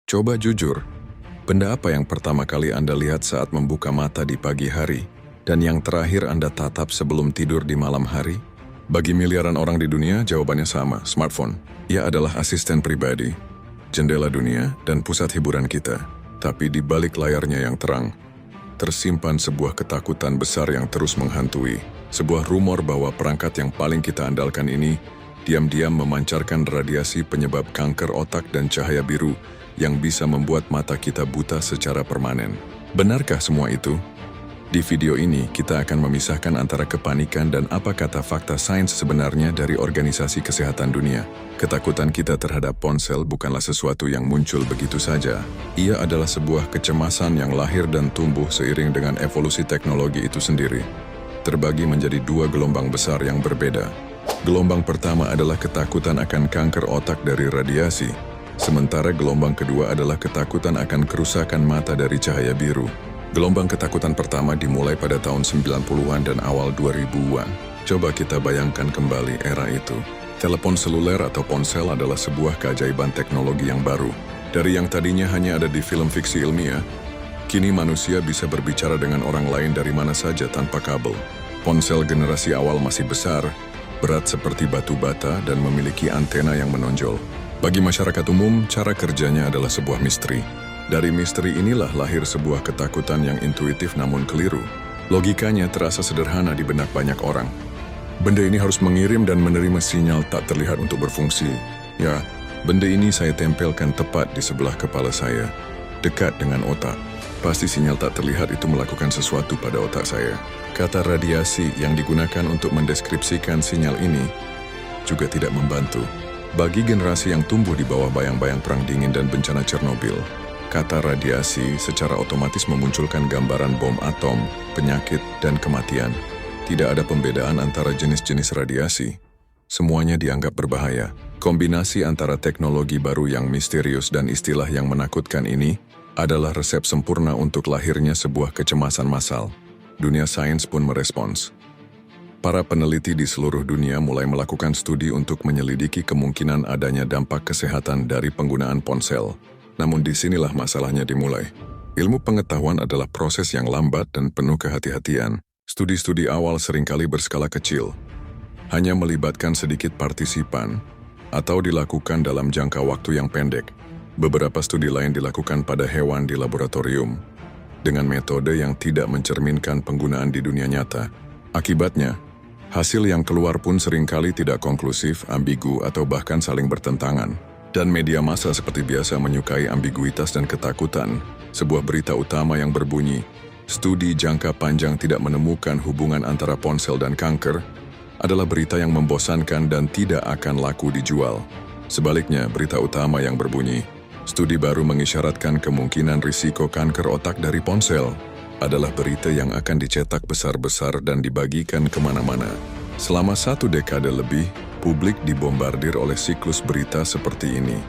Coba jujur, benda apa yang pertama kali Anda lihat saat membuka mata di pagi hari, dan yang terakhir Anda tatap sebelum tidur di malam hari? Bagi miliaran orang di dunia, jawabannya sama, smartphone. Ia adalah asisten pribadi, jendela dunia, dan pusat hiburan kita. Tapi di balik layarnya yang terang, tersimpan sebuah ketakutan besar yang terus menghantui. Sebuah rumor bahwa perangkat yang paling kita andalkan ini diam-diam memancarkan radiasi penyebab kanker otak dan cahaya biru yang bisa membuat mata kita buta secara permanen. Benarkah semua itu? Di video ini, kita akan memisahkan antara kepanikan dan apa kata fakta sains sebenarnya dari Organisasi Kesehatan Dunia. Ketakutan kita terhadap ponsel bukanlah sesuatu yang muncul begitu saja. Ia adalah sebuah kecemasan yang lahir dan tumbuh seiring dengan evolusi teknologi itu sendiri. Terbagi menjadi dua gelombang besar yang berbeda. Gelombang pertama adalah ketakutan akan kanker otak dari radiasi, sementara gelombang kedua adalah ketakutan akan kerusakan mata dari cahaya biru. Gelombang ketakutan pertama dimulai pada tahun 90-an dan awal 2000-an. Coba kita bayangkan kembali era itu. Telepon seluler atau ponsel adalah sebuah keajaiban teknologi yang baru. Dari yang tadinya hanya ada di film fiksi ilmiah, kini manusia bisa berbicara dengan orang lain dari mana saja tanpa kabel. Ponsel generasi awal masih besar, berat seperti batu bata, dan memiliki antena yang menonjol. Bagi masyarakat umum, cara kerjanya adalah sebuah misteri. Dari misteri inilah lahir sebuah ketakutan yang intuitif namun keliru. Logikanya terasa sederhana di benak banyak orang. Benda ini harus mengirim dan menerima sinyal tak terlihat untuk berfungsi. Ya, benda ini saya tempelkan tepat di sebelah kepala saya, dekat dengan otak. Pasti sinyal tak terlihat itu melakukan sesuatu pada otak saya. Kata radiasi yang digunakan untuk mendeskripsikan sinyal ini juga tidak membantu. Bagi generasi yang tumbuh di bawah bayang-bayang perang dingin dan bencana Chernobyl, kata radiasi secara otomatis memunculkan gambaran bom atom, penyakit, dan kematian. Tidak ada pembedaan antara jenis-jenis radiasi. Semuanya dianggap berbahaya. Kombinasi antara teknologi baru yang misterius dan istilah yang menakutkan ini adalah resep sempurna untuk lahirnya sebuah kecemasan massal. Dunia sains pun merespons. Para peneliti di seluruh dunia mulai melakukan studi untuk menyelidiki kemungkinan adanya dampak kesehatan dari penggunaan ponsel. Namun disinilah masalahnya dimulai. Ilmu pengetahuan adalah proses yang lambat dan penuh kehati-hatian. Studi-studi awal seringkali berskala kecil, hanya melibatkan sedikit partisipan, atau dilakukan dalam jangka waktu yang pendek. Beberapa studi lain dilakukan pada hewan di laboratorium, dengan metode yang tidak mencerminkan penggunaan di dunia nyata. Akibatnya, hasil yang keluar pun seringkali tidak konklusif, ambigu, atau bahkan saling bertentangan. Dan media massa seperti biasa menyukai ambiguitas dan ketakutan. Sebuah berita utama yang berbunyi, studi jangka panjang tidak menemukan hubungan antara ponsel dan kanker, adalah berita yang membosankan dan tidak akan laku dijual. Sebaliknya, berita utama yang berbunyi, studi baru mengisyaratkan kemungkinan risiko kanker otak dari ponsel, adalah berita yang akan dicetak besar-besar dan dibagikan kemana-mana. Selama 1 dekade lebih, publik dibombardir oleh siklus berita seperti ini.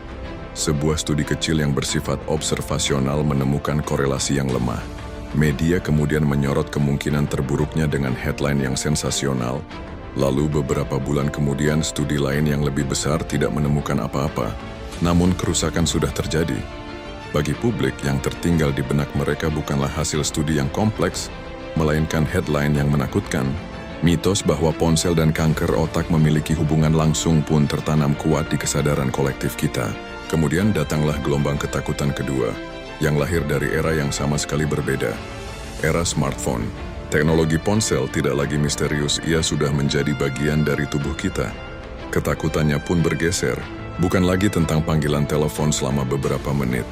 Sebuah studi kecil yang bersifat observasional menemukan korelasi yang lemah. Media kemudian menyorot kemungkinan terburuknya dengan headline yang sensasional. Lalu beberapa bulan kemudian studi lain yang lebih besar tidak menemukan apa-apa. Namun kerusakan sudah terjadi. Bagi publik, yang tertinggal di benak mereka bukanlah hasil studi yang kompleks, melainkan headline yang menakutkan. Mitos bahwa ponsel dan kanker otak memiliki hubungan langsung pun tertanam kuat di kesadaran kolektif kita. Kemudian datanglah gelombang ketakutan kedua, yang lahir dari era yang sama sekali berbeda. Era smartphone. Teknologi ponsel tidak lagi misterius, ia sudah menjadi bagian dari tubuh kita. Ketakutannya pun bergeser, bukan lagi tentang panggilan telepon selama beberapa menit,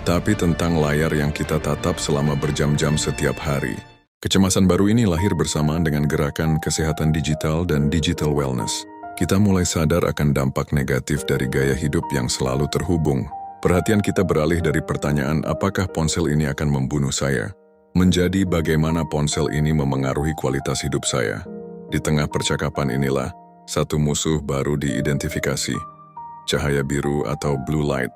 tapi tentang layar yang kita tatap selama berjam-jam setiap hari. Kecemasan baru ini lahir bersamaan dengan gerakan kesehatan digital dan digital wellness. Kita mulai sadar akan dampak negatif dari gaya hidup yang selalu terhubung. Perhatian kita beralih dari pertanyaan apakah ponsel ini akan membunuh saya, menjadi bagaimana ponsel ini memengaruhi kualitas hidup saya. Di tengah percakapan inilah, satu musuh baru diidentifikasi, cahaya biru atau blue light.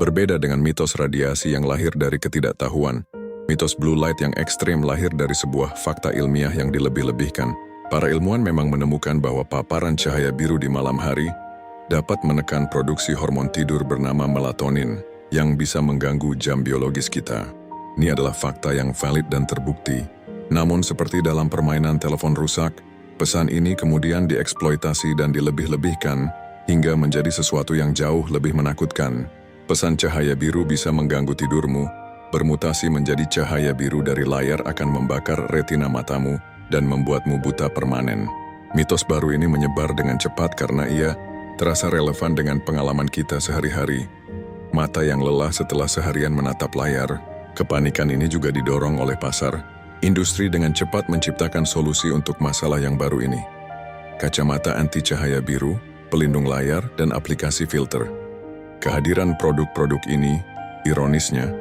Berbeda dengan mitos radiasi yang lahir dari ketidaktahuan, mitos blue light yang ekstrim lahir dari sebuah fakta ilmiah yang dilebih-lebihkan. Para ilmuwan memang menemukan bahwa paparan cahaya biru di malam hari dapat menekan produksi hormon tidur bernama melatonin. yang bisa mengganggu jam biologis kita. Ini adalah fakta yang valid dan terbukti. Namun seperti dalam permainan telepon rusak, pesan ini kemudian dieksploitasi dan dilebih-lebihkan hingga menjadi sesuatu yang jauh lebih menakutkan. Pesan cahaya biru bisa mengganggu tidurmu, bermutasi menjadi cahaya biru dari layar akan membakar retina matamu dan membuatmu buta permanen. Mitos baru ini menyebar dengan cepat karena ia terasa relevan dengan pengalaman kita sehari-hari. Mata yang lelah setelah seharian menatap layar, kepanikan ini juga didorong oleh pasar. Industri dengan cepat menciptakan solusi untuk masalah yang baru ini. Kacamata anti cahaya biru, pelindung layar, dan aplikasi filter. Kehadiran produk-produk ini, ironisnya,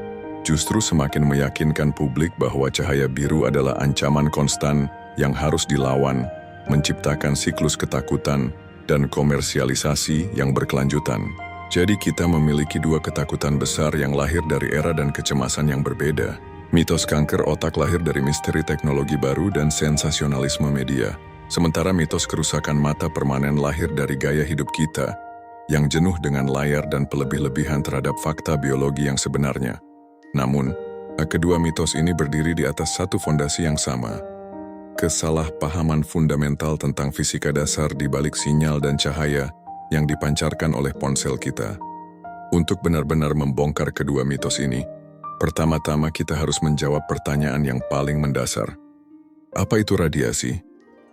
justru semakin meyakinkan publik bahwa cahaya biru adalah ancaman konstan yang harus dilawan, menciptakan siklus ketakutan dan komersialisasi yang berkelanjutan. Jadi kita memiliki dua ketakutan besar yang lahir dari era dan kecemasan yang berbeda. Mitos kanker otak lahir dari misteri teknologi baru dan sensasionalisme media. Sementara mitos kerusakan mata permanen lahir dari gaya hidup kita yang jenuh dengan layar dan pelebih-lebihan terhadap fakta biologi yang sebenarnya. Namun, kedua mitos ini berdiri di atas satu fondasi yang sama. Kesalahpahaman fundamental tentang fisika dasar di balik sinyal dan cahaya yang dipancarkan oleh ponsel kita. Untuk benar-benar membongkar kedua mitos ini, pertama-tama kita harus menjawab pertanyaan yang paling mendasar. Apa itu radiasi?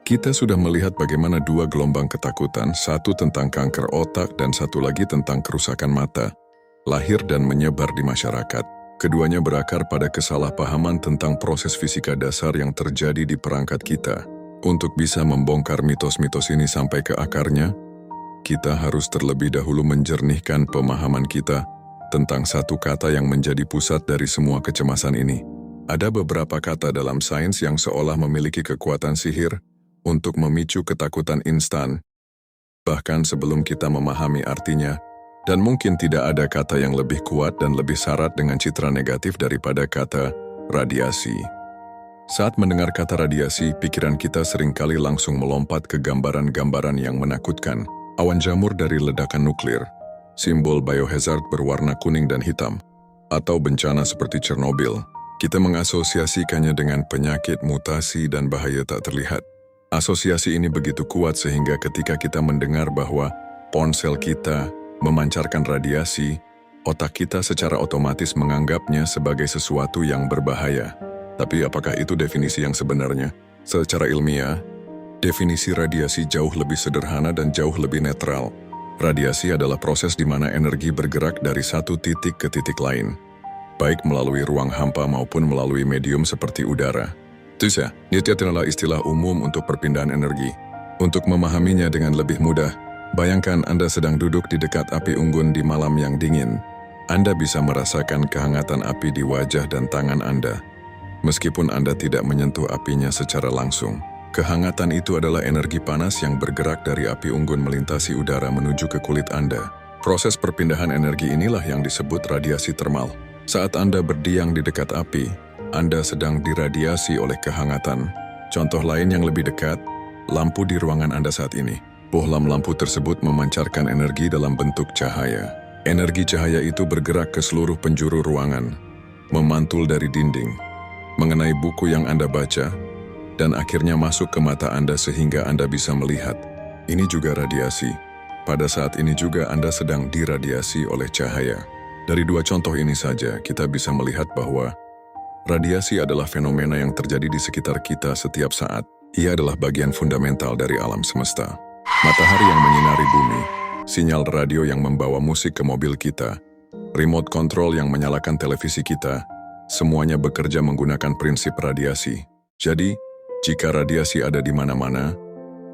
Kita sudah melihat bagaimana dua gelombang ketakutan, satu tentang kanker otak dan satu lagi tentang kerusakan mata, lahir dan menyebar di masyarakat. Keduanya berakar pada kesalahpahaman tentang proses fisika dasar yang terjadi di perangkat kita. Untuk bisa membongkar mitos-mitos ini sampai ke akarnya, kita harus terlebih dahulu menjernihkan pemahaman kita tentang satu kata yang menjadi pusat dari semua kecemasan ini. Ada beberapa kata dalam sains yang seolah memiliki kekuatan sihir untuk memicu ketakutan instan, bahkan sebelum kita memahami artinya. Dan mungkin tidak ada kata yang lebih kuat dan lebih syarat dengan citra negatif daripada kata radiasi. Saat mendengar kata radiasi, pikiran kita seringkali langsung melompat ke gambaran-gambaran yang menakutkan. Awan jamur dari ledakan nuklir, simbol biohazard berwarna kuning dan hitam, atau bencana seperti Chernobyl. Kita mengasosiasikannya dengan penyakit, mutasi, dan bahaya tak terlihat. Asosiasi ini begitu kuat sehingga ketika kita mendengar bahwa ponsel kita memancarkan radiasi, otak kita secara otomatis menganggapnya sebagai sesuatu yang berbahaya. Tapi apakah itu definisi yang sebenarnya? Secara ilmiah, definisi radiasi jauh lebih sederhana dan jauh lebih netral. Radiasi adalah proses di mana energi bergerak dari satu titik ke titik lain, baik melalui ruang hampa maupun melalui medium seperti udara. Itu adalah istilah umum untuk perpindahan energi. Untuk memahaminya dengan lebih mudah, bayangkan Anda sedang duduk di dekat api unggun di malam yang dingin. Anda bisa merasakan kehangatan api di wajah dan tangan Anda. Meskipun Anda tidak menyentuh apinya secara langsung, kehangatan itu adalah energi panas yang bergerak dari api unggun melintasi udara menuju ke kulit Anda. Proses perpindahan energi inilah yang disebut radiasi termal. Saat Anda berdiam di dekat api, Anda sedang diradiasi oleh kehangatan. Contoh lain yang lebih dekat, lampu di ruangan Anda saat ini. Bohlam lampu tersebut memancarkan energi dalam bentuk cahaya. Energi cahaya itu bergerak ke seluruh penjuru ruangan, memantul dari dinding, mengenai buku yang Anda baca, dan akhirnya masuk ke mata Anda sehingga Anda bisa melihat. Ini juga radiasi. Pada saat ini juga Anda sedang diradiasi oleh cahaya. Dari dua contoh ini saja, kita bisa melihat bahwa radiasi adalah fenomena yang terjadi di sekitar kita setiap saat. Ia adalah bagian fundamental dari alam semesta. Matahari yang menyinari bumi, sinyal radio yang membawa musik ke mobil kita, remote control yang menyalakan televisi kita, semuanya bekerja menggunakan prinsip radiasi. Jadi, jika radiasi ada di mana-mana,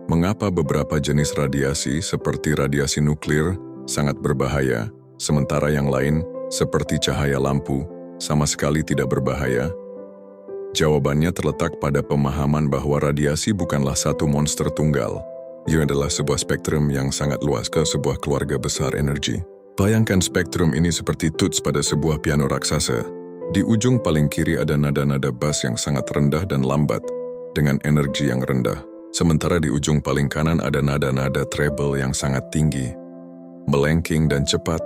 mengapa beberapa jenis radiasi seperti radiasi nuklir sangat berbahaya, sementara yang lain seperti cahaya lampu sama sekali tidak berbahaya? Jawabannya terletak pada pemahaman bahwa radiasi bukanlah satu monster tunggal. Ia adalah sebuah spektrum yang sangat luas ke sebuah keluarga besar energi. Bayangkan spektrum ini seperti tuts pada sebuah piano raksasa. Di ujung paling kiri ada nada-nada bass yang sangat rendah dan lambat, dengan energi yang rendah. Sementara di ujung paling kanan ada nada-nada treble yang sangat tinggi, melengking dan cepat,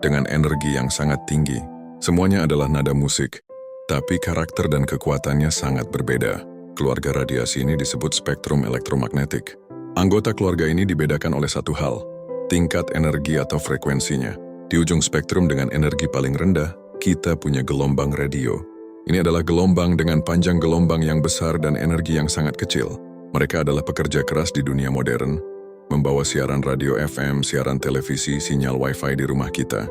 dengan energi yang sangat tinggi. Semuanya adalah nada musik, tapi karakter dan kekuatannya sangat berbeda. Keluarga radiasi ini disebut spektrum elektromagnetik. Anggota keluarga ini dibedakan oleh satu hal, tingkat energi atau frekuensinya. Di ujung spektrum dengan energi paling rendah, kita punya gelombang radio. Ini adalah gelombang dengan panjang gelombang yang besar dan energi yang sangat kecil. Mereka adalah pekerja keras di dunia modern, membawa siaran radio FM, siaran televisi, sinyal Wi-Fi di rumah kita.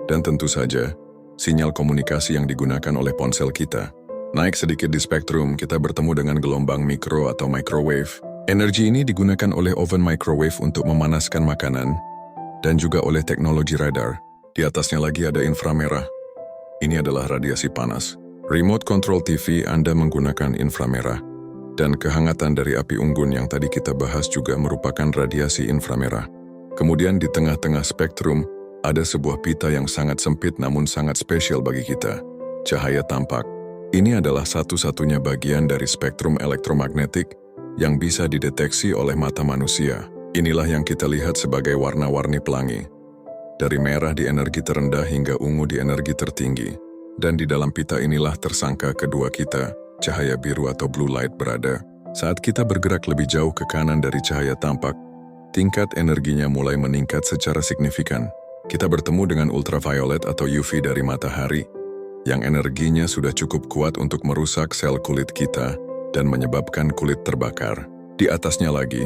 Dan tentu saja, sinyal komunikasi yang digunakan oleh ponsel kita. Naik sedikit di spektrum, kita bertemu dengan gelombang mikro atau microwave. Energi ini digunakan oleh oven microwave untuk memanaskan makanan, dan juga oleh teknologi radar. Di atasnya lagi ada inframerah. Ini adalah radiasi panas. Remote control TV Anda menggunakan inframerah. Dan kehangatan dari api unggun yang tadi kita bahas juga merupakan radiasi inframerah. Kemudian di tengah-tengah spektrum, ada sebuah pita yang sangat sempit namun sangat spesial bagi kita. Cahaya tampak. Ini adalah satu-satunya bagian dari spektrum elektromagnetik yang bisa dideteksi oleh mata manusia. Inilah yang kita lihat sebagai warna-warni pelangi. Dari merah di energi terendah hingga ungu di energi tertinggi. Dan di dalam pita inilah tersangka kedua kita, cahaya biru atau blue light berada. Saat kita bergerak lebih jauh ke kanan dari cahaya tampak, tingkat energinya mulai meningkat secara signifikan. Kita bertemu dengan ultraviolet atau UV dari matahari, yang energinya sudah cukup kuat untuk merusak sel kulit kita dan menyebabkan kulit terbakar. Di atasnya lagi,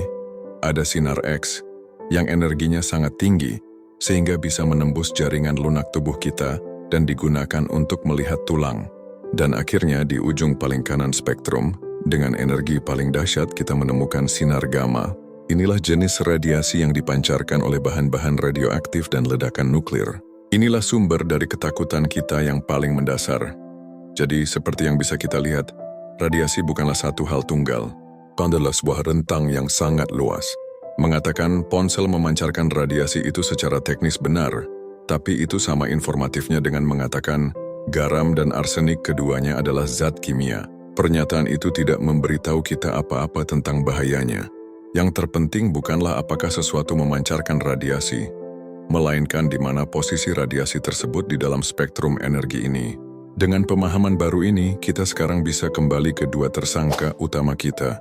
ada sinar X yang energinya sangat tinggi sehingga bisa menembus jaringan lunak tubuh kita dan digunakan untuk melihat tulang. Dan akhirnya di ujung paling kanan spektrum, dengan energi paling dahsyat kita menemukan sinar gamma. Inilah jenis radiasi yang dipancarkan oleh bahan-bahan radioaktif dan ledakan nuklir. Inilah sumber dari ketakutan kita yang paling mendasar. Jadi seperti yang bisa kita lihat, radiasi bukanlah satu hal tunggal. Adalah sebuah rentang yang sangat luas. Mengatakan ponsel memancarkan radiasi itu secara teknis benar, tapi itu sama informatifnya dengan mengatakan garam dan arsenik keduanya adalah zat kimia. Pernyataan itu tidak memberitahu kita apa-apa tentang bahayanya. Yang terpenting bukanlah apakah sesuatu memancarkan radiasi, melainkan di mana posisi radiasi tersebut di dalam spektrum energi ini. Dengan pemahaman baru ini, kita sekarang bisa kembali ke dua tersangka utama kita,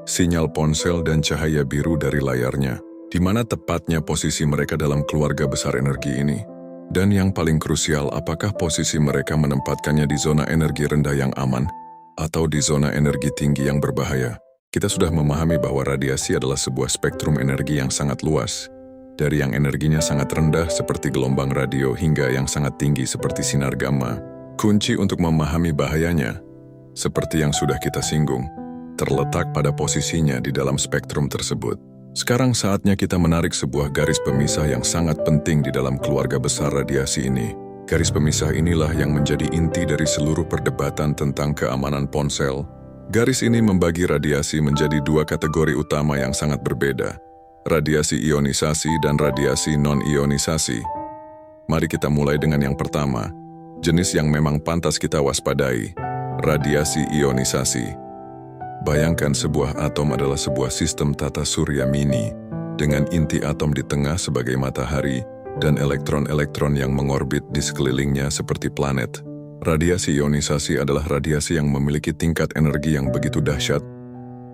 sinyal ponsel dan cahaya biru dari layarnya, di mana tepatnya posisi mereka dalam keluarga besar energi ini. Dan yang paling krusial, apakah posisi mereka menempatkannya di zona energi rendah yang aman, atau di zona energi tinggi yang berbahaya. Kita sudah memahami bahwa radiasi adalah sebuah spektrum energi yang sangat luas, dari yang energinya sangat rendah seperti gelombang radio hingga yang sangat tinggi seperti sinar gamma. Kunci untuk memahami bahayanya, seperti yang sudah kita singgung, terletak pada posisinya di dalam spektrum tersebut. Sekarang saatnya kita menarik sebuah garis pemisah yang sangat penting di dalam keluarga besar radiasi ini. Garis pemisah inilah yang menjadi inti dari seluruh perdebatan tentang keamanan ponsel. Garis ini membagi radiasi menjadi dua kategori utama yang sangat berbeda, radiasi ionisasi dan radiasi non-ionisasi. Mari kita mulai dengan yang pertama, jenis yang memang pantas kita waspadai, radiasi ionisasi. Bayangkan sebuah atom adalah sebuah sistem tata surya mini, dengan inti atom di tengah sebagai matahari, dan elektron-elektron yang mengorbit di sekelilingnya seperti planet. Radiasi ionisasi adalah radiasi yang memiliki tingkat energi yang begitu dahsyat,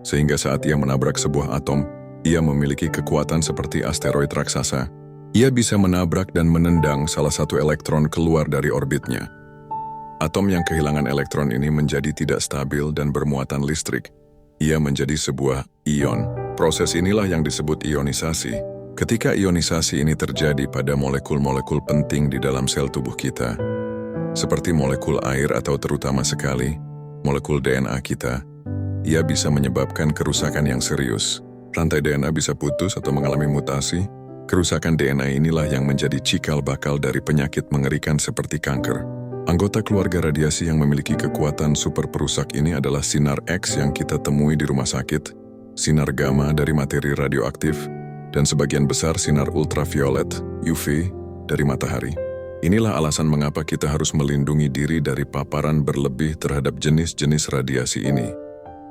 sehingga saat ia menabrak sebuah atom, ia memiliki kekuatan seperti asteroid raksasa. Ia bisa menabrak dan menendang salah satu elektron keluar dari orbitnya. Atom yang kehilangan elektron ini menjadi tidak stabil dan bermuatan listrik. Ia menjadi sebuah ion. Proses inilah yang disebut ionisasi. Ketika ionisasi ini terjadi pada molekul-molekul penting di dalam sel tubuh kita, seperti molekul air atau terutama sekali, molekul DNA kita, ia bisa menyebabkan kerusakan yang serius. Rantai DNA bisa putus atau mengalami mutasi. Kerusakan DNA inilah yang menjadi cikal bakal dari penyakit mengerikan seperti kanker. Anggota keluarga radiasi yang memiliki kekuatan super perusak ini adalah sinar X yang kita temui di rumah sakit, sinar gamma dari materi radioaktif, dan sebagian besar sinar ultraviolet, UV, dari matahari. Inilah alasan mengapa kita harus melindungi diri dari paparan berlebih terhadap jenis-jenis radiasi ini.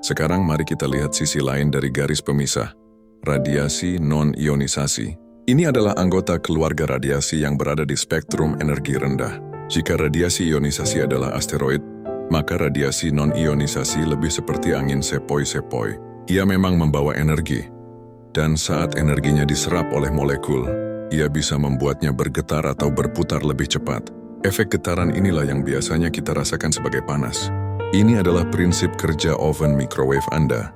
Sekarang mari kita lihat sisi lain dari garis pemisah, radiasi non-ionisasi. Ini adalah anggota keluarga radiasi yang berada di spektrum energi rendah. Jika radiasi ionisasi adalah asteroid, maka radiasi non-ionisasi lebih seperti angin sepoi-sepoi. Ia memang membawa energi, dan saat energinya diserap oleh molekul, ia bisa membuatnya bergetar atau berputar lebih cepat. Efek getaran inilah yang biasanya kita rasakan sebagai panas. Ini adalah prinsip kerja oven microwave Anda,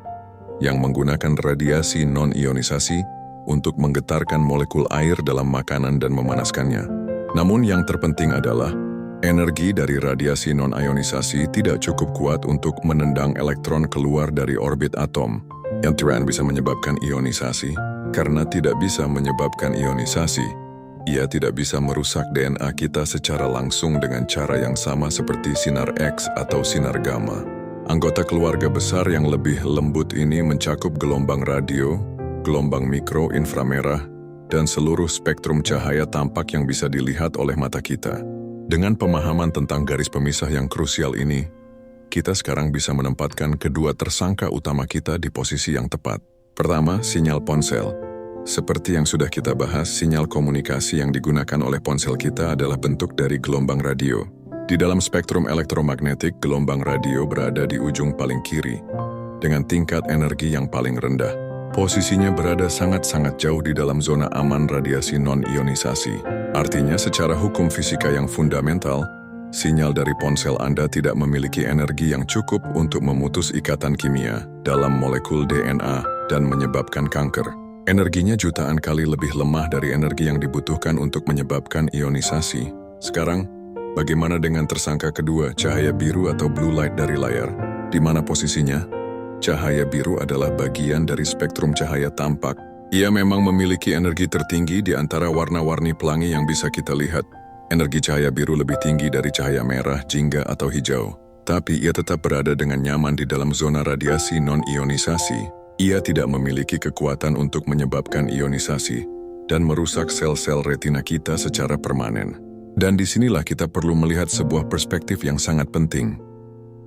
yang menggunakan radiasi non-ionisasi untuk menggetarkan molekul air dalam makanan dan memanaskannya. Namun yang terpenting adalah, energi dari radiasi non-ionisasi tidak cukup kuat untuk menendang elektron keluar dari orbit atom, yang bisa menyebabkan ionisasi. Karena tidak bisa menyebabkan ionisasi, ia tidak bisa merusak DNA kita secara langsung dengan cara yang sama seperti sinar X atau sinar gamma. Anggota keluarga besar yang lebih lembut ini mencakup gelombang radio, gelombang mikro inframerah, dan seluruh spektrum cahaya tampak yang bisa dilihat oleh mata kita. Dengan pemahaman tentang garis pemisah yang krusial ini, kita sekarang bisa menempatkan kedua tersangka utama kita di posisi yang tepat. Pertama, sinyal ponsel. Seperti yang sudah kita bahas, sinyal komunikasi yang digunakan oleh ponsel kita adalah bentuk dari gelombang radio. Di dalam spektrum elektromagnetik, gelombang radio berada di ujung paling kiri, dengan tingkat energi yang paling rendah. Posisinya berada sangat-sangat jauh di dalam zona aman radiasi non-ionisasi. Artinya, secara hukum fisika yang fundamental, sinyal dari ponsel Anda tidak memiliki energi yang cukup untuk memutus ikatan kimia dalam molekul DNA dan menyebabkan kanker. Energinya jutaan kali lebih lemah dari energi yang dibutuhkan untuk menyebabkan ionisasi. Sekarang, bagaimana dengan tersangka kedua, cahaya biru atau blue light dari layar? Di mana posisinya? Cahaya biru adalah bagian dari spektrum cahaya tampak. Ia memang memiliki energi tertinggi di antara warna-warni pelangi yang bisa kita lihat. Energi cahaya biru lebih tinggi dari cahaya merah, jingga, atau hijau. Tapi ia tetap berada dengan nyaman di dalam zona radiasi non-ionisasi. Ia tidak memiliki kekuatan untuk menyebabkan ionisasi dan merusak sel-sel retina kita secara permanen. Dan disinilah kita perlu melihat sebuah perspektif yang sangat penting,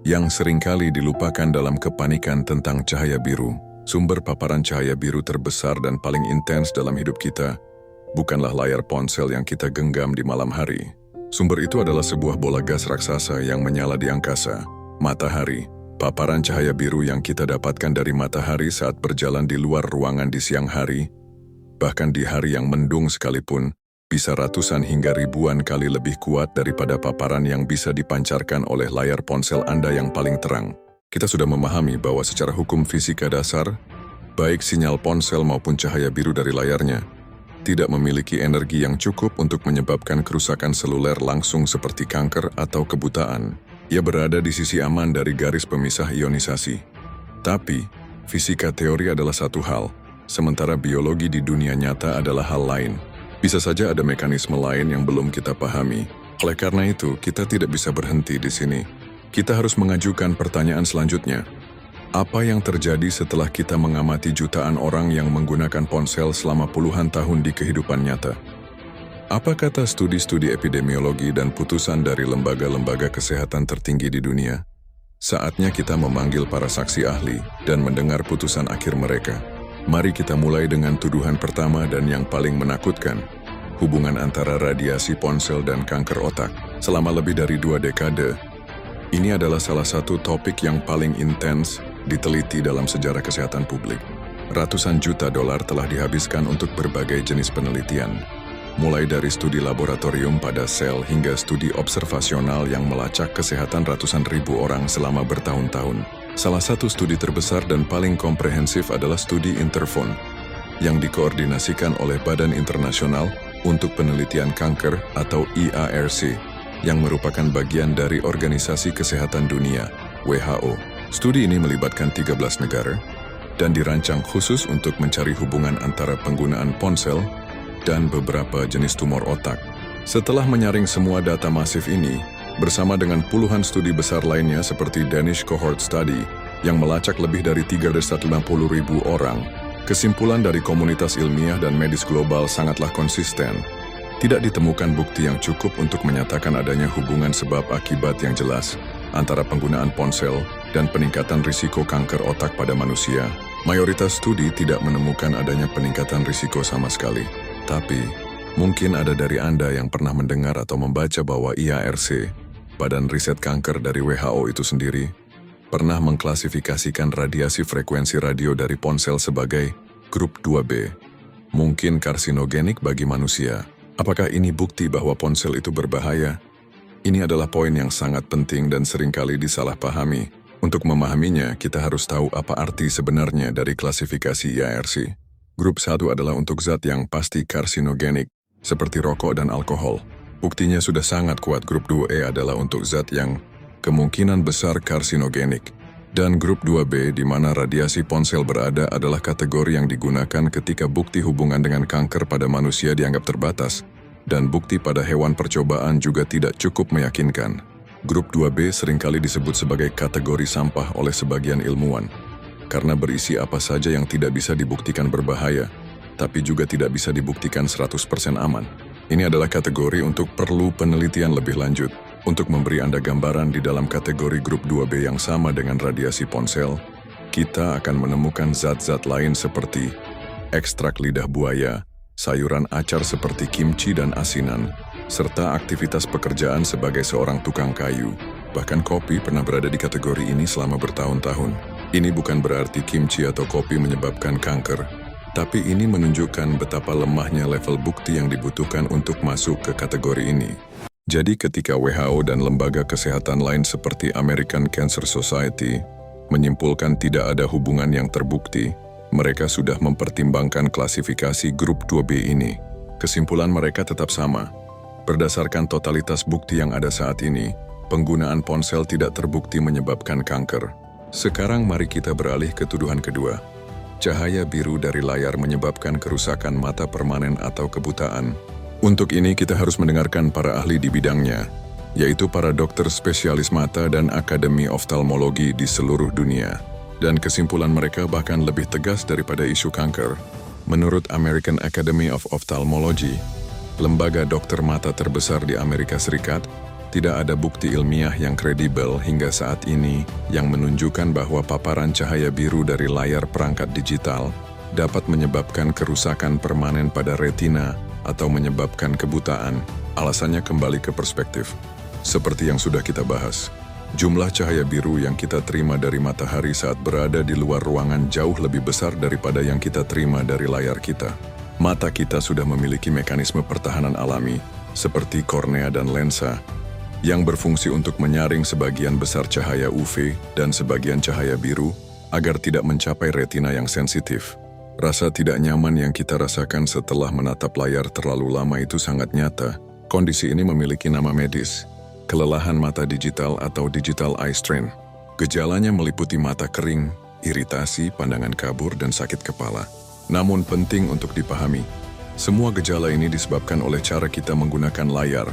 yang seringkali dilupakan dalam kepanikan tentang cahaya biru. Sumber paparan cahaya biru terbesar dan paling intens dalam hidup kita bukanlah layar ponsel yang kita genggam di malam hari. Sumber itu adalah sebuah bola gas raksasa yang menyala di angkasa, matahari. Paparan cahaya biru yang kita dapatkan dari matahari saat berjalan di luar ruangan di siang hari, bahkan di hari yang mendung sekalipun, bisa ratusan hingga ribuan kali lebih kuat daripada paparan yang bisa dipancarkan oleh layar ponsel Anda yang paling terang. Kita sudah memahami bahwa secara hukum fisika dasar, baik sinyal ponsel maupun cahaya biru dari layarnya, tidak memiliki energi yang cukup untuk menyebabkan kerusakan seluler langsung seperti kanker atau kebutaan. Ia berada di sisi aman dari garis pemisah ionisasi. Tapi, fisika teori adalah satu hal, sementara biologi di dunia nyata adalah hal lain. Bisa saja ada mekanisme lain yang belum kita pahami. Oleh karena itu, kita tidak bisa berhenti di sini. Kita harus mengajukan pertanyaan selanjutnya. Apa yang terjadi setelah kita mengamati jutaan orang yang menggunakan ponsel selama puluhan tahun di kehidupan nyata? Apa kata studi-studi epidemiologi dan putusan dari lembaga-lembaga kesehatan tertinggi di dunia? Saatnya kita memanggil para saksi ahli dan mendengar putusan akhir mereka. Mari kita mulai dengan tuduhan pertama dan yang paling menakutkan. Hubungan antara radiasi ponsel dan kanker otak. Selama lebih dari 2 dekade, ini adalah salah satu topik yang paling intens diteliti dalam sejarah kesehatan publik. Ratusan juta dolar telah dihabiskan untuk berbagai jenis penelitian. Mulai dari studi laboratorium pada sel hingga studi observasional yang melacak kesehatan ratusan ribu orang selama bertahun-tahun. Salah satu studi terbesar dan paling komprehensif adalah studi Interphone, yang dikoordinasikan oleh Badan Internasional untuk Penelitian Kanker atau IARC, yang merupakan bagian dari Organisasi Kesehatan Dunia, WHO. Studi ini melibatkan 13 negara, dan dirancang khusus untuk mencari hubungan antara penggunaan ponsel dan beberapa jenis tumor otak. Setelah menyaring semua data masif ini, bersama dengan puluhan studi besar lainnya seperti Danish Cohort Study yang melacak lebih dari 350.000 orang, kesimpulan dari komunitas ilmiah dan medis global sangatlah konsisten. Tidak ditemukan bukti yang cukup untuk menyatakan adanya hubungan sebab akibat yang jelas antara penggunaan ponsel dan peningkatan risiko kanker otak pada manusia. Mayoritas studi tidak menemukan adanya peningkatan risiko sama sekali. Tapi, mungkin ada dari Anda yang pernah mendengar atau membaca bahwa IARC, Badan Riset Kanker dari WHO itu sendiri, pernah mengklasifikasikan radiasi frekuensi radio dari ponsel sebagai grup 2B, mungkin karsinogenik bagi manusia. Apakah ini bukti bahwa ponsel itu berbahaya? Ini adalah poin yang sangat penting dan seringkali disalahpahami. Untuk memahaminya, kita harus tahu apa arti sebenarnya dari klasifikasi IARC. Grup 1 adalah untuk zat yang pasti karsinogenik, seperti rokok dan alkohol. Buktinya sudah sangat kuat. Grup 2E adalah untuk zat yang kemungkinan besar karsinogenik. Dan grup 2B di mana radiasi ponsel berada adalah kategori yang digunakan ketika bukti hubungan dengan kanker pada manusia dianggap terbatas, dan bukti pada hewan percobaan juga tidak cukup meyakinkan. Grup 2B seringkali disebut sebagai kategori sampah oleh sebagian ilmuwan, karena berisi apa saja yang tidak bisa dibuktikan berbahaya, tapi juga tidak bisa dibuktikan 100% aman. Ini adalah kategori untuk perlu penelitian lebih lanjut. Untuk memberi Anda gambaran di dalam kategori grup 2B yang sama dengan radiasi ponsel, kita akan menemukan zat-zat lain seperti ekstrak lidah buaya, sayuran acar seperti kimchi dan asinan, serta aktivitas pekerjaan sebagai seorang tukang kayu. Bahkan kopi pernah berada di kategori ini selama bertahun-tahun. Ini bukan berarti kimchi atau kopi menyebabkan kanker, tapi ini menunjukkan betapa lemahnya level bukti yang dibutuhkan untuk masuk ke kategori ini. Jadi ketika WHO dan lembaga kesehatan lain seperti American Cancer Society menyimpulkan tidak ada hubungan yang terbukti, mereka sudah mempertimbangkan klasifikasi grup 2B ini. Kesimpulan mereka tetap sama. Berdasarkan totalitas bukti yang ada saat ini, penggunaan ponsel tidak terbukti menyebabkan kanker. Sekarang mari kita beralih ke tuduhan kedua. Cahaya biru dari layar menyebabkan kerusakan mata permanen atau kebutaan. Untuk ini kita harus mendengarkan para ahli di bidangnya, yaitu para dokter spesialis mata dan akademi oftalmologi di seluruh dunia. Dan kesimpulan mereka bahkan lebih tegas daripada isu kanker. Menurut American Academy of Ophthalmology, lembaga dokter mata terbesar di Amerika Serikat, tidak ada bukti ilmiah yang kredibel hingga saat ini yang menunjukkan bahwa paparan cahaya biru dari layar perangkat digital dapat menyebabkan kerusakan permanen pada retina atau menyebabkan kebutaan. Alasannya kembali ke perspektif. Seperti yang sudah kita bahas, jumlah cahaya biru yang kita terima dari matahari saat berada di luar ruangan jauh lebih besar daripada yang kita terima dari layar kita. Mata kita sudah memiliki mekanisme pertahanan alami, seperti kornea dan lensa, yang berfungsi untuk menyaring sebagian besar cahaya UV dan sebagian cahaya biru agar tidak mencapai retina yang sensitif. Rasa tidak nyaman yang kita rasakan setelah menatap layar terlalu lama itu sangat nyata. Kondisi ini memiliki nama medis, kelelahan mata digital atau digital eye strain. Gejalanya meliputi mata kering, iritasi, pandangan kabur, dan sakit kepala. Namun penting untuk dipahami, semua gejala ini disebabkan oleh cara kita menggunakan layar,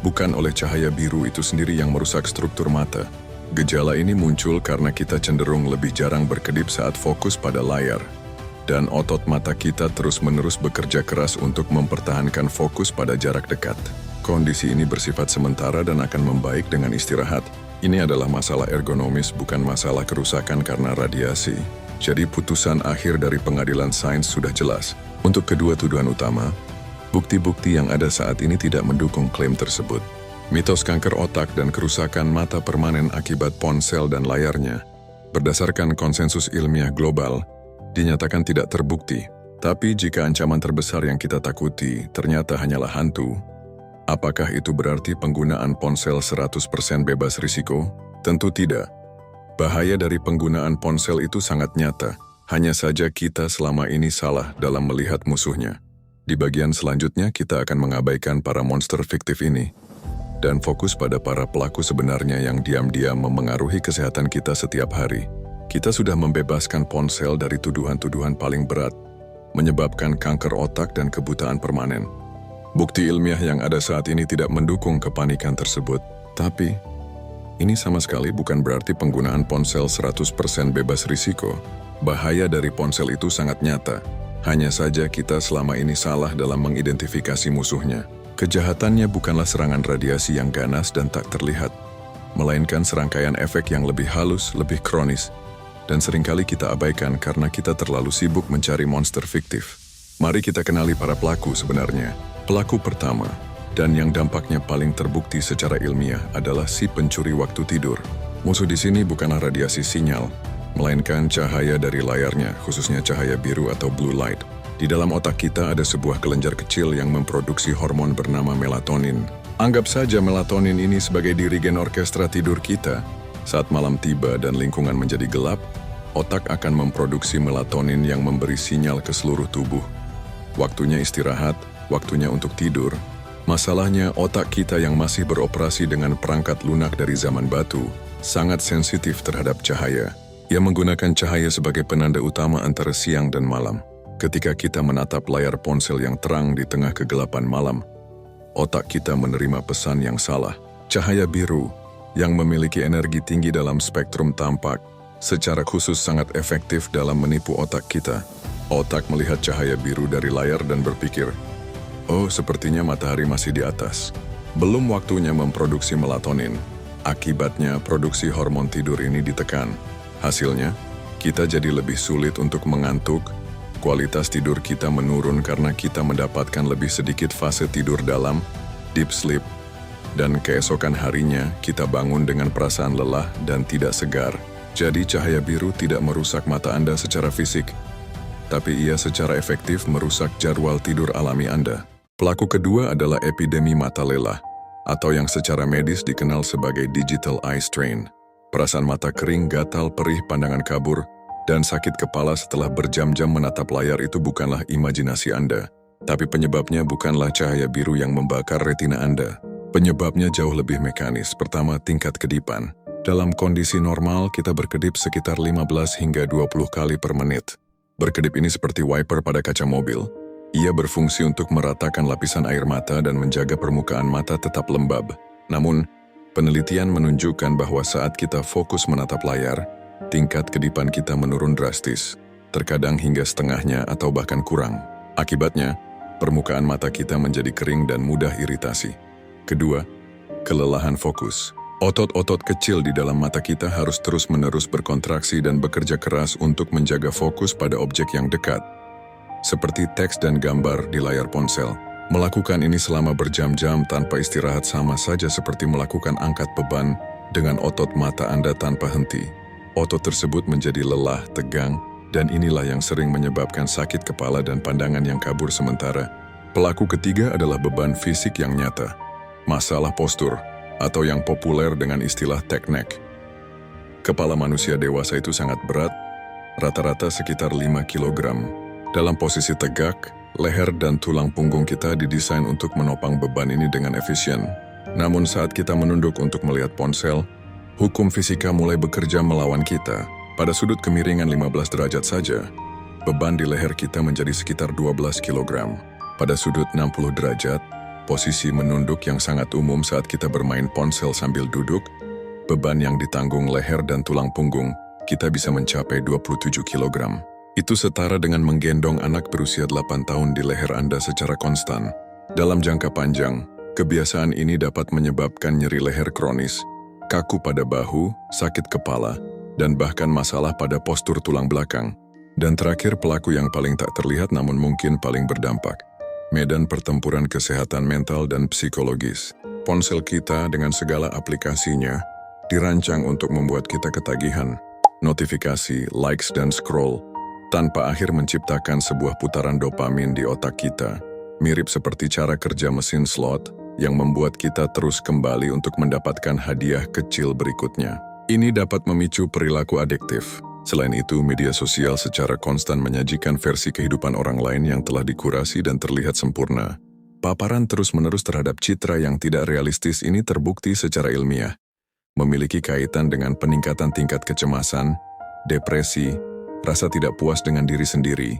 bukan oleh cahaya biru itu sendiri yang merusak struktur mata. Gejala ini muncul karena kita cenderung lebih jarang berkedip saat fokus pada layar, dan otot mata kita terus-menerus bekerja keras untuk mempertahankan fokus pada jarak dekat. Kondisi ini bersifat sementara dan akan membaik dengan istirahat. Ini adalah masalah ergonomis, bukan masalah kerusakan karena radiasi. Jadi putusan akhir dari pengadilan sains sudah jelas. Untuk kedua tuduhan utama, bukti-bukti yang ada saat ini tidak mendukung klaim tersebut. Mitos kanker otak dan kerusakan mata permanen akibat ponsel dan layarnya, berdasarkan konsensus ilmiah global, dinyatakan tidak terbukti. Tapi jika ancaman terbesar yang kita takuti ternyata hanyalah hantu, apakah itu berarti penggunaan ponsel 100% bebas risiko? Tentu tidak. Bahaya dari penggunaan ponsel itu sangat nyata, hanya saja kita selama ini salah dalam melihat musuhnya. Di bagian selanjutnya kita akan mengabaikan para monster fiktif ini dan fokus pada para pelaku sebenarnya yang diam-diam memengaruhi kesehatan kita setiap hari. Kita sudah membebaskan ponsel dari tuduhan-tuduhan paling berat, menyebabkan kanker otak dan kebutaan permanen. Bukti ilmiah yang ada saat ini tidak mendukung kepanikan tersebut, tapi ini sama sekali bukan berarti penggunaan ponsel 100% bebas risiko. Bahaya dari ponsel itu sangat nyata. Hanya saja kita selama ini salah dalam mengidentifikasi musuhnya. Kejahatannya bukanlah serangan radiasi yang ganas dan tak terlihat, melainkan serangkaian efek yang lebih halus, lebih kronis, dan seringkali kita abaikan karena kita terlalu sibuk mencari monster fiktif. Mari kita kenali para pelaku sebenarnya. Pelaku pertama, dan yang dampaknya paling terbukti secara ilmiah adalah si pencuri waktu tidur. Musuh di sini bukanlah radiasi sinyal, melainkan cahaya dari layarnya, khususnya cahaya biru atau blue light. Di dalam otak kita ada sebuah kelenjar kecil yang memproduksi hormon bernama melatonin. Anggap saja melatonin ini sebagai dirigen orkestra tidur kita. Saat malam tiba dan lingkungan menjadi gelap, otak akan memproduksi melatonin yang memberi sinyal ke seluruh tubuh. Waktunya istirahat, waktunya untuk tidur. Masalahnya, otak kita yang masih beroperasi dengan perangkat lunak dari zaman batu sangat sensitif terhadap cahaya. Ia menggunakan cahaya sebagai penanda utama antara siang dan malam. Ketika kita menatap layar ponsel yang terang di tengah kegelapan malam, otak kita menerima pesan yang salah. Cahaya biru yang memiliki energi tinggi dalam spektrum tampak secara khusus sangat efektif dalam menipu otak kita. Otak melihat cahaya biru dari layar dan berpikir, "Oh, sepertinya matahari masih di atas. Belum waktunya memproduksi melatonin." Akibatnya, produksi hormon tidur ini ditekan. Hasilnya, kita jadi lebih sulit untuk mengantuk, kualitas tidur kita menurun karena kita mendapatkan lebih sedikit fase tidur dalam, deep sleep, dan keesokan harinya kita bangun dengan perasaan lelah dan tidak segar. Jadi cahaya biru tidak merusak mata Anda secara fisik, tapi ia secara efektif merusak jadwal tidur alami Anda. Pelaku kedua adalah epidemi mata lelah, atau yang secara medis dikenal sebagai digital eye strain. Perasaan mata kering, gatal, perih, pandangan kabur, dan sakit kepala setelah berjam-jam menatap layar itu bukanlah imajinasi Anda. Tapi penyebabnya bukanlah cahaya biru yang membakar retina Anda. Penyebabnya jauh lebih mekanis. Pertama, tingkat kedipan. Dalam kondisi normal, kita berkedip sekitar 15 hingga 20 kali per menit. Berkedip ini seperti wiper pada kaca mobil. Ia berfungsi untuk meratakan lapisan air mata dan menjaga permukaan mata tetap lembab. Namun, penelitian menunjukkan bahwa saat kita fokus menatap layar, tingkat kedipan kita menurun drastis, terkadang hingga setengahnya atau bahkan kurang. Akibatnya, permukaan mata kita menjadi kering dan mudah iritasi. Kedua, kelelahan fokus. Otot-otot kecil di dalam mata kita harus terus-menerus berkontraksi dan bekerja keras untuk menjaga fokus pada objek yang dekat, seperti teks dan gambar di layar ponsel. Melakukan ini selama berjam-jam tanpa istirahat sama saja seperti melakukan angkat beban dengan otot mata Anda tanpa henti. Otot tersebut menjadi lelah, tegang, dan inilah yang sering menyebabkan sakit kepala dan pandangan yang kabur sementara. Pelaku ketiga adalah beban fisik yang nyata. Masalah postur, atau yang populer dengan istilah tech neck. Kepala manusia dewasa itu sangat berat, rata-rata sekitar 5 kg. Dalam posisi tegak, leher dan tulang punggung kita didesain untuk menopang beban ini dengan efisien. Namun saat kita menunduk untuk melihat ponsel, hukum fisika mulai bekerja melawan kita. Pada sudut kemiringan 15 derajat saja, beban di leher kita menjadi sekitar 12 kg. Pada sudut 60 derajat, posisi menunduk yang sangat umum saat kita bermain ponsel sambil duduk, beban yang ditanggung leher dan tulang punggung, kita bisa mencapai 27 kg. Itu setara dengan menggendong anak berusia 8 tahun di leher Anda secara konstan. Dalam jangka panjang, kebiasaan ini dapat menyebabkan nyeri leher kronis, kaku pada bahu, sakit kepala, dan bahkan masalah pada postur tulang belakang. Dan terakhir, pelaku yang paling tak terlihat namun mungkin paling berdampak. Medan pertempuran kesehatan mental dan psikologis. Ponsel kita dengan segala aplikasinya dirancang untuk membuat kita ketagihan. Notifikasi, likes, dan scroll tanpa akhir menciptakan sebuah putaran dopamin di otak kita. Mirip seperti cara kerja mesin slot yang membuat kita terus kembali untuk mendapatkan hadiah kecil berikutnya. Ini dapat memicu perilaku adiktif. Selain itu, media sosial secara konstan menyajikan versi kehidupan orang lain yang telah dikurasi dan terlihat sempurna. Paparan terus-menerus terhadap citra yang tidak realistis ini terbukti secara ilmiah, memiliki kaitan dengan peningkatan tingkat kecemasan, depresi, rasa tidak puas dengan diri sendiri,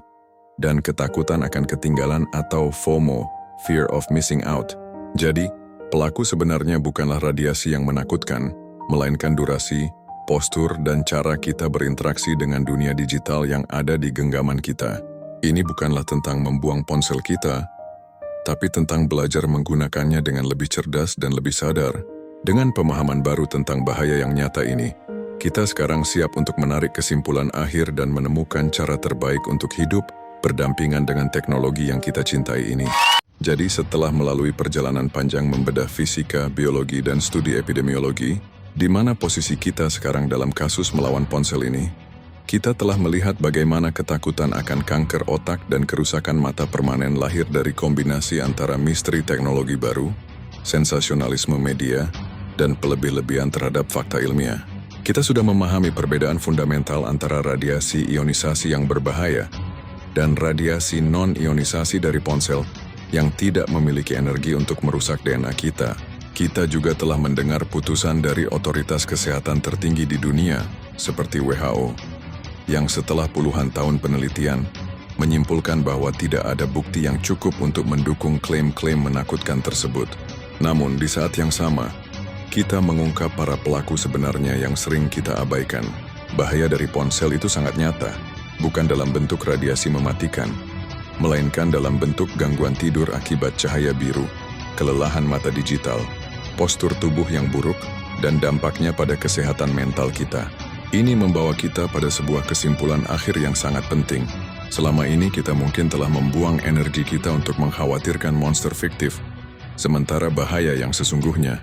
dan ketakutan akan ketinggalan atau FOMO, fear of missing out. Jadi, pelaku sebenarnya bukanlah radiasi yang menakutkan, melainkan durasi, postur, dan cara kita berinteraksi dengan dunia digital yang ada di genggaman kita. Ini bukanlah tentang membuang ponsel kita, tapi tentang belajar menggunakannya dengan lebih cerdas dan lebih sadar. Dengan pemahaman baru tentang bahaya yang nyata ini, kita sekarang siap untuk menarik kesimpulan akhir dan menemukan cara terbaik untuk hidup, berdampingan dengan teknologi yang kita cintai ini. Jadi setelah melalui perjalanan panjang membedah fisika, biologi, dan studi epidemiologi, di mana posisi kita sekarang dalam kasus melawan ponsel ini, kita telah melihat bagaimana ketakutan akan kanker otak dan kerusakan mata permanen lahir dari kombinasi antara misteri teknologi baru, sensasionalisme media, dan pelebih-lebihan terhadap fakta ilmiah. Kita sudah memahami perbedaan fundamental antara radiasi ionisasi yang berbahaya dan radiasi non-ionisasi dari ponsel yang tidak memiliki energi untuk merusak DNA kita. Kita juga telah mendengar putusan dari otoritas kesehatan tertinggi di dunia, seperti WHO, yang setelah puluhan tahun penelitian, menyimpulkan bahwa tidak ada bukti yang cukup untuk mendukung klaim-klaim menakutkan tersebut. Namun, di saat yang sama, kita mengungkap para pelaku sebenarnya yang sering kita abaikan. Bahaya dari ponsel itu sangat nyata, bukan dalam bentuk radiasi mematikan, melainkan dalam bentuk gangguan tidur akibat cahaya biru, kelelahan mata digital, postur tubuh yang buruk, dan dampaknya pada kesehatan mental kita. Ini membawa kita pada sebuah kesimpulan akhir yang sangat penting. Selama ini kita mungkin telah membuang energi kita untuk mengkhawatirkan monster fiktif, sementara bahaya yang sesungguhnya,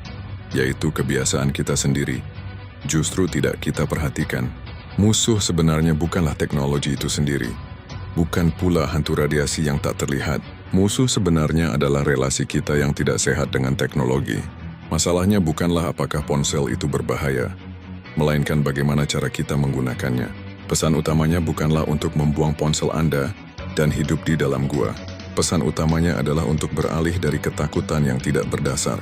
yaitu kebiasaan kita sendiri, justru tidak kita perhatikan. Musuh sebenarnya bukanlah teknologi itu sendiri, bukan pula hantu radiasi yang tak terlihat. Musuh sebenarnya adalah relasi kita yang tidak sehat dengan teknologi. Masalahnya bukanlah apakah ponsel itu berbahaya, melainkan bagaimana cara kita menggunakannya. Pesan utamanya bukanlah untuk membuang ponsel Anda dan hidup di dalam gua. Pesan utamanya adalah untuk beralih dari ketakutan yang tidak berdasar,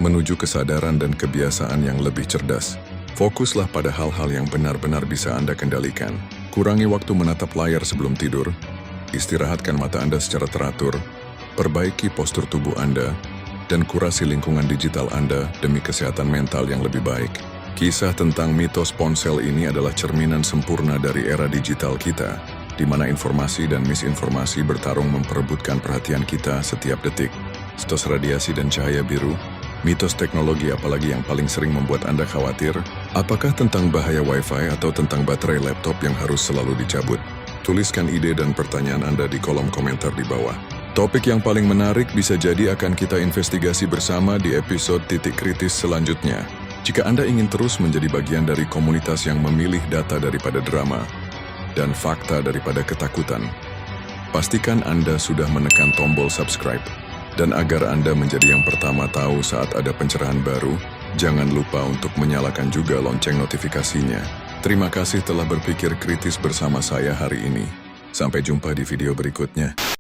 menuju kesadaran dan kebiasaan yang lebih cerdas. Fokuslah pada hal-hal yang benar-benar bisa Anda kendalikan. Kurangi waktu menatap layar sebelum tidur, istirahatkan mata Anda secara teratur, perbaiki postur tubuh Anda, dan kurasi lingkungan digital Anda demi kesehatan mental yang lebih baik. Kisah tentang mitos ponsel ini adalah cerminan sempurna dari era digital kita, di mana informasi dan misinformasi bertarung memperebutkan perhatian kita setiap detik. Mitos radiasi dan cahaya biru, mitos teknologi apalagi yang paling sering membuat Anda khawatir? Apakah tentang bahaya Wi-Fi atau tentang baterai laptop yang harus selalu dicabut? Tuliskan ide dan pertanyaan Anda di kolom komentar di bawah. Topik yang paling menarik bisa jadi akan kita investigasi bersama di episode Titik Kritis selanjutnya. Jika Anda ingin terus menjadi bagian dari komunitas yang memilih data daripada drama dan fakta daripada ketakutan, pastikan Anda sudah menekan tombol subscribe. Dan agar Anda menjadi yang pertama tahu saat ada pencerahan baru, jangan lupa untuk menyalakan juga lonceng notifikasinya. Terima kasih telah berpikir kritis bersama saya hari ini. Sampai jumpa di video berikutnya.